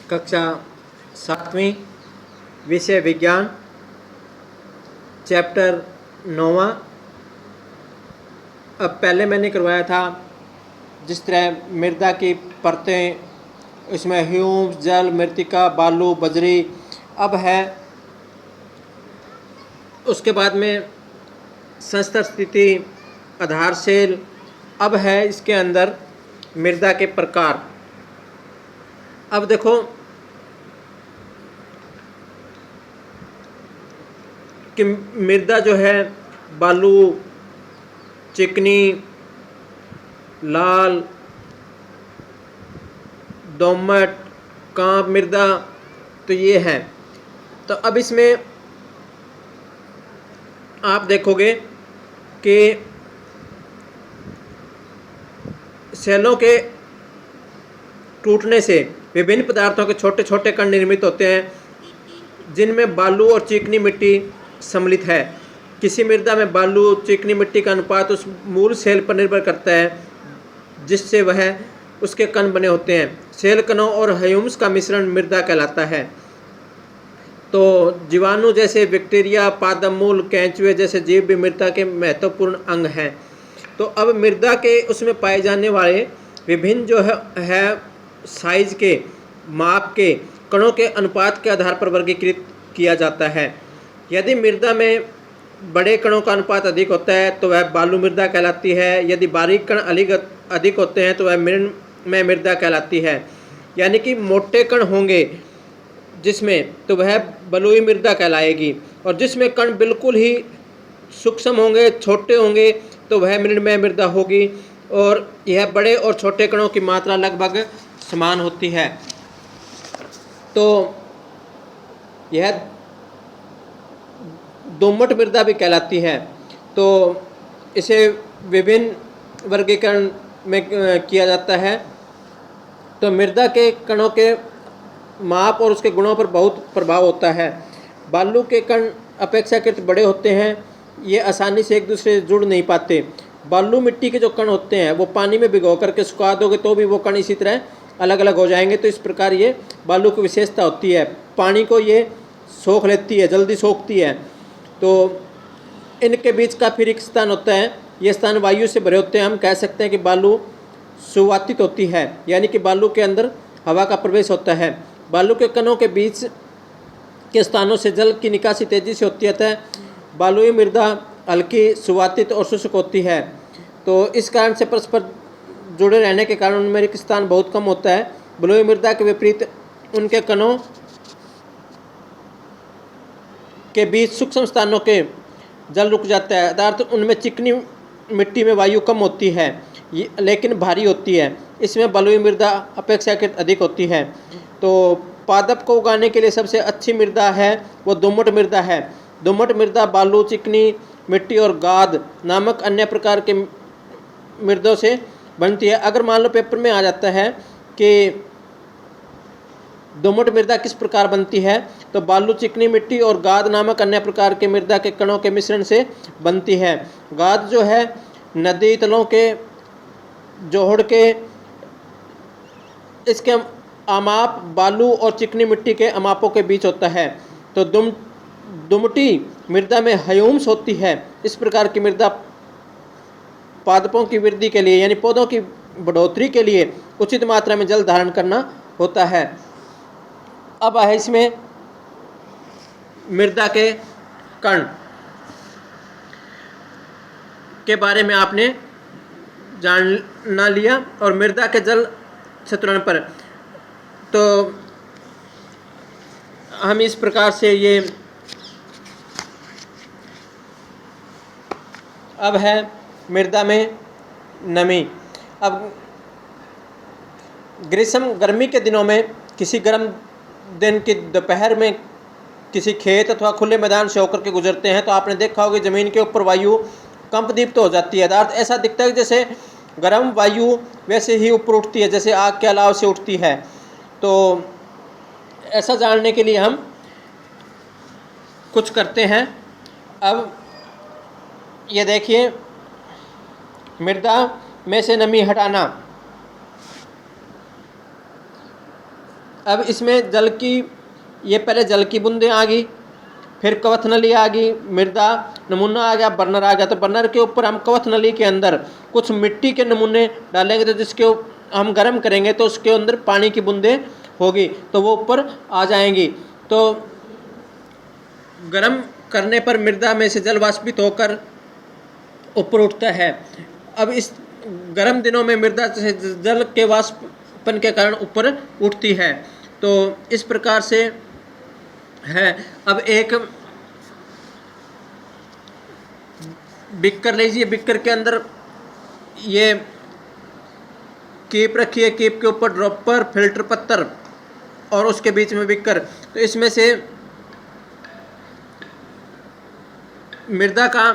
कक्षा 7वीं, विषय विज्ञान, चैप्टर 9वां। अब पहले मैंने करवाया था जिस तरह मृदा की परतें, इसमें ह्यूम्स, जल, मृत्तिका, बालू, बजरी। अब है उसके बाद में संस्तर स्थिति, आधारशिल। अब है इसके अंदर मृदा के प्रकार। अब देखो कि मृदा जो है बालू, चिकनी, लाल, दोमट, कांप मृदा, तो ये है। तो अब इसमें आप देखोगे कि सेलों के टूटने से विभिन्न पदार्थों के छोटे छोटे कण निर्मित होते हैं जिनमें बालू और चिकनी मिट्टी सम्मिलित है। किसी मृदा में बालू चिकनी मिट्टी का अनुपात उस मूल सेल पर निर्भर करता है जिससे वह उसके कण बने होते हैं। सेल कणों और ह्यूमस का मिश्रण मृदा कहलाता है। तो जीवाणु जैसे बैक्टीरिया, पादप मूल, केंचुए जैसे जीव भी मृदा के महत्वपूर्ण अंग हैं। तो अब मृदा के उसमें पाए जाने वाले विभिन्न जो है साइज के, माप के कणों के अनुपात के आधार पर वर्गीकृत किया जाता है। यदि मृदा में बड़े कणों का अनुपात अधिक होता है तो वह बालू मृदा कहलाती है। यदि बारीक कण अधिक होते हैं तो वह मृण मृदा कहलाती है। यानी कि मोटे कण होंगे जिसमें तो वह बलुई मृदा कहलाएगी, और जिसमें कण बिल्कुल ही सूक्ष्म होंगे, छोटे होंगे, तो वह मृणमय मृदा होगी। और यह बड़े और छोटे कणों की मात्रा लगभग समान होती है। तो यह दोमट मृदा भी कहलाती है। तो इसे विभिन्न वर्गीकरण में किया जाता है। तो मृदा के कणों के माप और उसके गुणों पर बहुत प्रभाव होता है। बालू के कण अपेक्षाकृत बड़े होते हैं, ये आसानी से एक दूसरे से जुड़ नहीं पाते। बालू मिट्टी के जो कण होते हैं वो पानी में भिगो करके सुखा दोगे तो भी वो कण इसी तरह अलग अलग हो जाएंगे। तो इस प्रकार ये बालू की विशेषता होती है। पानी को ये सोख लेती है, जल्दी सोखती है। तो इनके बीच काफ़ी रिक्त स्थान होता है। ये स्थान वायु से भरे होते हैं। हम कह सकते हैं कि बालू सुवातित होती है, यानी कि बालू के अंदर हवा का प्रवेश होता है। बालू के कणों के बीच के स्थानों से जल की निकासी तेजी से होती है, अतः बालुई मृदा हल्की, सुवातित और शुष्क होती है। तो इस कारण से परस्पर जुड़े रहने के कारण उनमें रिक्त स्थान बहुत कम होता है। बलुई मृदा के विपरीत उनके कणों के बीच सूक्ष्म स्थानों के जल रुक जाता है, अर्थात उनमें चिकनी मिट्टी में वायु कम होती है लेकिन भारी होती है। इसमें बलुई मृदा अपेक्षाकृत अधिक होती है। तो पादप को उगाने के लिए सबसे अच्छी मृदा है वो दोमट मृदा है। दोमट मृदा बालू, चिकनी मिट्टी और गाद नामक अन्य प्रकार के मृदों से बनती है। अगर मान लो पेपर में आ जाता है कि दोमट मृदा किस प्रकार बनती है, तो बालू, चिकनी मिट्टी और गाद नामक अन्य प्रकार के मृदा के कणों के मिश्रण से बनती है। गाद जो है नदी तलों के जोड़ के इसके अमाप बालू और चिकनी मिट्टी के अमापों के बीच होता है। तो दुमटी मृदा में ह्यूम्स होती है। इस प्रकार की मृदा पादपों की वृद्धि के लिए, यानी पौधों की बढ़ोतरी के लिए उचित मात्रा में जल धारण करना होता है। अब है इसमें मृदा के कण के बारे में आपने जानना लिया, और मृदा के जल संतुलन पर तो हम इस प्रकार से ये अब है मृदा में नमी। अब गर्मी के दिनों में किसी गर्म दिन की दोपहर में किसी खेत अथवा खुले मैदान से होकर के गुजरते हैं तो आपने देखा होगा ज़मीन के ऊपर वायु कंपदीप्त हो जाती है। अर्थात ऐसा दिखता है जैसे गर्म वायु वैसे ही ऊपर उठती है, जैसे आग के अलाव से उठती है। तो ऐसा जानने के लिए हम कुछ करते हैं। अब ये देखिए, मृदा में से नमी हटाना। अब इसमें जल की, ये पहले जल की बूंदें आ गई, फिर कवथ नली आ गई, मृदा नमूना आ गया, बर्नर आ गया। तो बर्नर के ऊपर हम कवथ नली के अंदर कुछ मिट्टी के नमूने डालेंगे, तो जिसके हम गर्म करेंगे तो उसके अंदर पानी की बूंदें होगी, तो वो ऊपर आ जाएंगी। तो गर्म करने पर मृदा में से जल वाष्पित होकर ऊपर उठता है। अब इस गर्म दिनों में मृदा से जल के वाष्पन के कारण ऊपर उठती है। तो इस प्रकार से है। अब एक बिक्कर लीजिए, बिक्कर के अंदर ये कीप रखिए, कीप के ऊपर ड्रॉपर, फिल्टर पत्थर और उसके बीच में बिक्कर। तो इसमें से मृदा का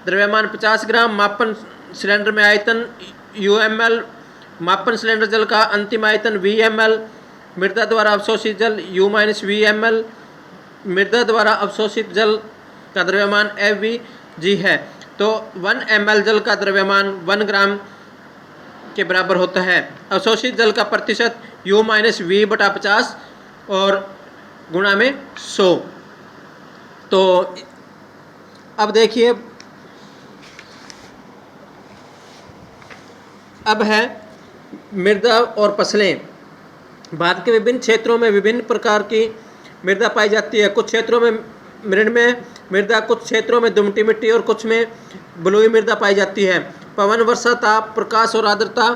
द्रव्यमान 50 ग्राम, मापन सिलेंडर में आयतन UmL, मापन सिलेंडर जल का अंतिम आयतन VmL, मृदा द्वारा अवशोषित जल U-VmL, मृदा द्वारा अवशोषित जल का द्रव्यमान FVG है। तो 1 ml जल का द्रव्यमान 1 ग्राम के बराबर होता है। अवशोषित जल का प्रतिशत U-V/50 और गुणा में 100। तो अब देखिए, अब है मृदा और फसलें। भारत के विभिन्न क्षेत्रों में विभिन्न प्रकार की मृदा पाई जाती है। कुछ क्षेत्रों में मृणमय मृदा, कुछ क्षेत्रों में दुमटी मिट्टी और कुछ में बलुई मृदा पाई जाती है। पवन, वर्षा, ताप, प्रकाश और आर्द्रता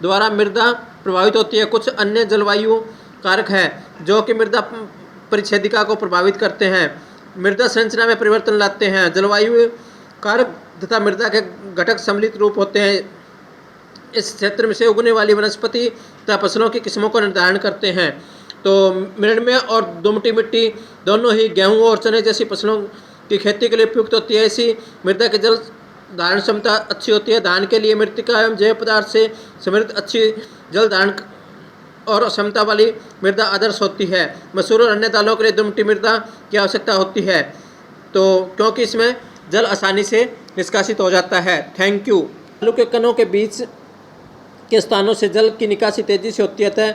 द्वारा मृदा प्रभावित होती है। कुछ अन्य जलवायु कारक हैं जो कि मृदा परिच्छेदिका को प्रभावित करते हैं, मृदा संरचना में परिवर्तन लाते हैं। जलवायु कारक तथा मृदा के घटक सम्मिलित रूप होते हैं। इस क्षेत्र में से उगने वाली वनस्पति तथा फसलों की किस्मों को निर्धारण करते हैं। तो मृणमय और दोमटी मिट्टी दोनों ही गेहूं और चने जैसी फसलों की खेती के लिए उपयुक्त होती है। ऐसी मृदा की जल धारण क्षमता अच्छी होती है। धान के लिए मृत्तिका एवं जैव पदार्थ से समृद्ध अच्छी जल धारण और क्षमता वाली मृदा आदर्श होती है। मसूर और अन्य दालों के लिए दोमटी मृदा की आवश्यकता होती है, तो क्योंकि इसमें जल आसानी से निष्कासित हो जाता है। Thank you. आलू के कणों के बीच के स्थानों से जल की निकासी तेजी से होती है, अतः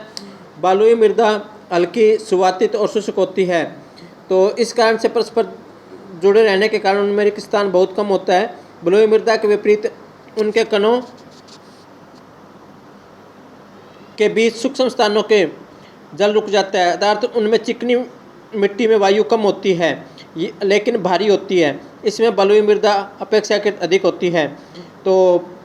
बालुई मृदा हल्की, सुवातित और शुष्क होती है। तो इस कारण से परस्पर जुड़े रहने के कारण उनमें रिक्त स्थान बहुत कम होता है। बलुई मृदा के विपरीत उनके कणों के बीच सूक्ष्म स्थानों के जल रुक जाता है, अर्थात उनमें चिकनी मिट्टी में वायु कम होती है लेकिन भारी होती है। इसमें बलुई मृदा अपेक्षाकृत अधिक होती है। तो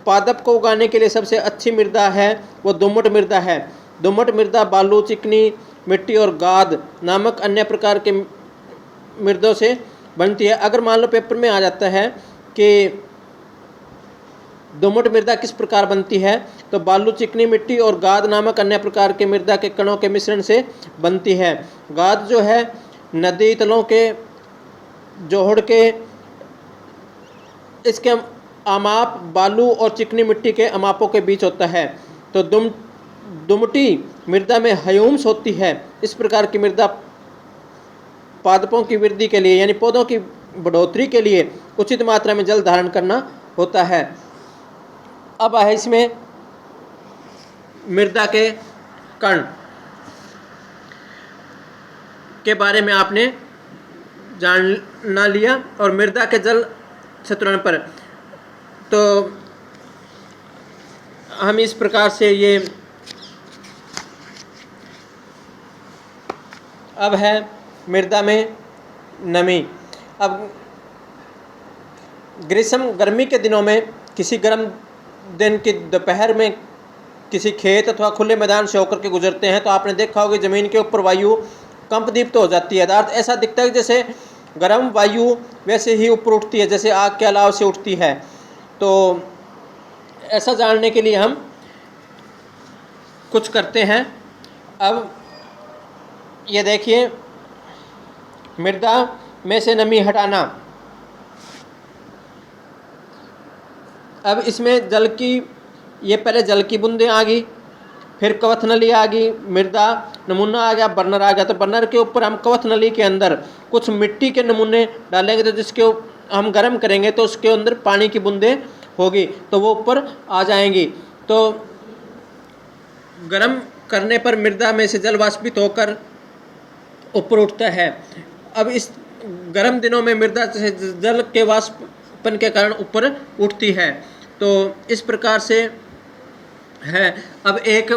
पादप को उगाने के लिए सबसे अच्छी मृदा है वो दोमट मृदा है। दोमट मृदा बालू, चिकनी मिट्टी और गाद नामक अन्य प्रकार के मृदों से बनती है। अगर मान लो पेपर में आ जाता है कि दोमट मृदा किस प्रकार बनती है, तो बालू, चिकनी मिट्टी और गाद नामक अन्य प्रकार के मृदा के कणों के मिश्रण से बनती है। गाद जो है नदी तलों के जोड़ के इसके अमाप बालू और चिकनी मिट्टी के अमापों के बीच होता है। तो दुमटी मृदा में ह्यूमस होती है। इस प्रकार की मृदा पादपों की वृद्धि के लिए यानी पौधों की बढ़ोतरी के लिए उचित मात्रा में जल धारण करना होता है। अब है इसमें मृदा के कण के बारे में आपने जानना लिया और मृदा के जल संतुलन पर। तो हम इस प्रकार से ये अब है मृदा में नमी। अब गर्मी के दिनों में किसी गर्म दिन की दोपहर में किसी खेत अथवा खुले मैदान से होकर के गुजरते हैं तो आपने देखा होगा ज़मीन के ऊपर वायु कंपदीप्त हो जाती है। अर्थात ऐसा दिखता है जैसे गर्म वायु वैसे ही ऊपर उठती है जैसे आग के अलाव से उठती है। तो ऐसा जानने के लिए हम कुछ करते हैं। अब ये देखिए, मृदा में से नमी हटाना। अब इसमें जल की, ये पहले जल की बूंदें आ गई, फिर कवथ नली आ गई, मृदा नमूना आ गया, बर्नर आ गया। तो बर्नर के ऊपर हम कवथ नली के अंदर कुछ मिट्टी के नमूने डालेंगे, तो जिसके हम गर्म करेंगे तो उसके अंदर पानी की बूंदें होगी, तो वो ऊपर आ जाएंगी। तो गर्म करने पर मृदा में से जल वाष्पित होकर ऊपर उठता है। अब इस गर्म दिनों में मृदा से जल के वाष्पन के कारण ऊपर उठती है। तो इस प्रकार से है। अब एक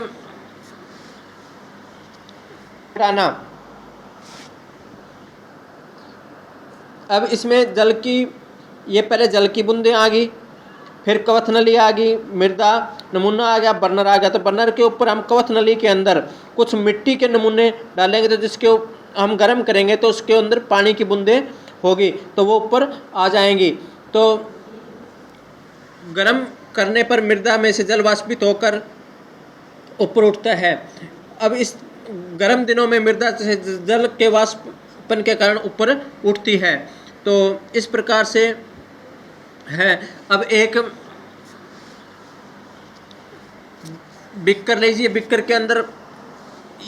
राना, अब इसमें जल की, ये पहले जल की बूंदें आ गई, फिर कवथ नली आ गई, मृदा नमूना आ गया, बर्नर आ गया। तो बर्नर के ऊपर हम कवथ नली के अंदर कुछ मिट्टी के नमूने डालेंगे, तो जिसके हम गर्म करेंगे तो उसके अंदर पानी की बूंदें होगी, तो वो ऊपर आ जाएंगी। तो गर्म करने पर मृदा में से जल वाष्पित होकर ऊपर उठता है। अब इस गर्म दिनों में मृदा से जल के वाष्पन के कारण ऊपर उठती है। तो इस प्रकार से है। अब एक बिक्कर लीजिए, बिक्कर के अंदर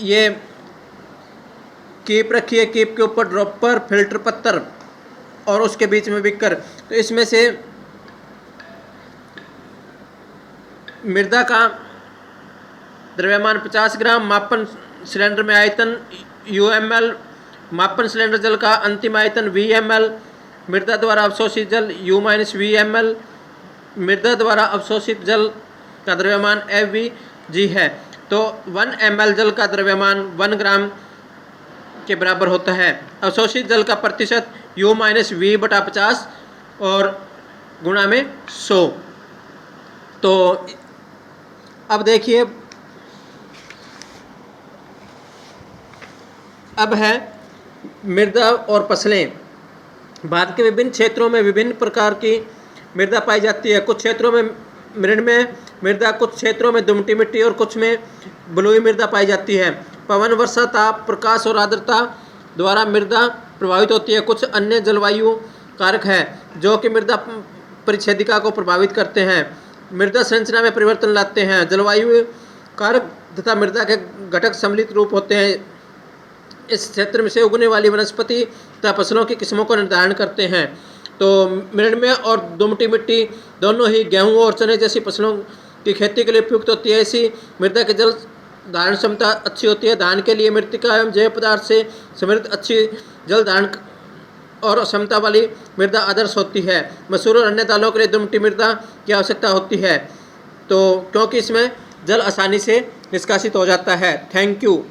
ये कीप रखी है, कीप के ऊपर ड्रॉपर, फिल्टर पत्थर और उसके बीच में बिक्कर। तो इसमें से मृदा का द्रव्यमान 50 ग्राम, मापन सिलेंडर में आयतन UmL, मापन सिलेंडर जल का अंतिम आयतन VmL, मृदा द्वारा अवशोषित जल U-VmL, मृदा द्वारा अवशोषित जल का द्रव्यमान FVG है। तो 1 ml जल का द्रव्यमान 1 ग्राम के बराबर होता है। अवशोषित जल का प्रतिशत U-V/50 और गुणा में 100। तो अब देखिए, अब है मृदा और फसलें। भारत के विभिन्न क्षेत्रों में विभिन्न प्रकार की मृदा पाई जाती है। कुछ क्षेत्रों में मृणमय मृदा, कुछ क्षेत्रों में दुमटी मिट्टी और कुछ में बलुई मृदा पाई जाती है। पवन, वर्षा, ताप, प्रकाश और आर्द्रता द्वारा मृदा प्रभावित होती है। कुछ अन्य जलवायु कारक हैं जो कि मृदा परिच्छेदिका को प्रभावित करते हैं, मृदा संरचना में परिवर्तन लाते हैं। जलवायु कारक तथा मृदा के घटक सम्मिलित रूप होते हैं। इस क्षेत्र में से उगने वाली वनस्पति तथा फसलों की किस्मों को निर्धारण करते हैं। तो मृणमय और दोमटी मिट्टी दोनों ही गेहूं और चने जैसी फसलों की खेती के लिए उपयुक्त होती है। ऐसी मृदा की जल धारण क्षमता अच्छी होती है। धान के लिए मृत्तिका एवं जैव पदार्थ से समृद्ध अच्छी जल धारण और क्षमता वाली मृदा आदर्श होती है। मसूर और अन्य दालों के लिए दोमटी मृदा की आवश्यकता होती है, तो क्योंकि इसमें जल आसानी से निष्कासित हो जाता है। Thank you.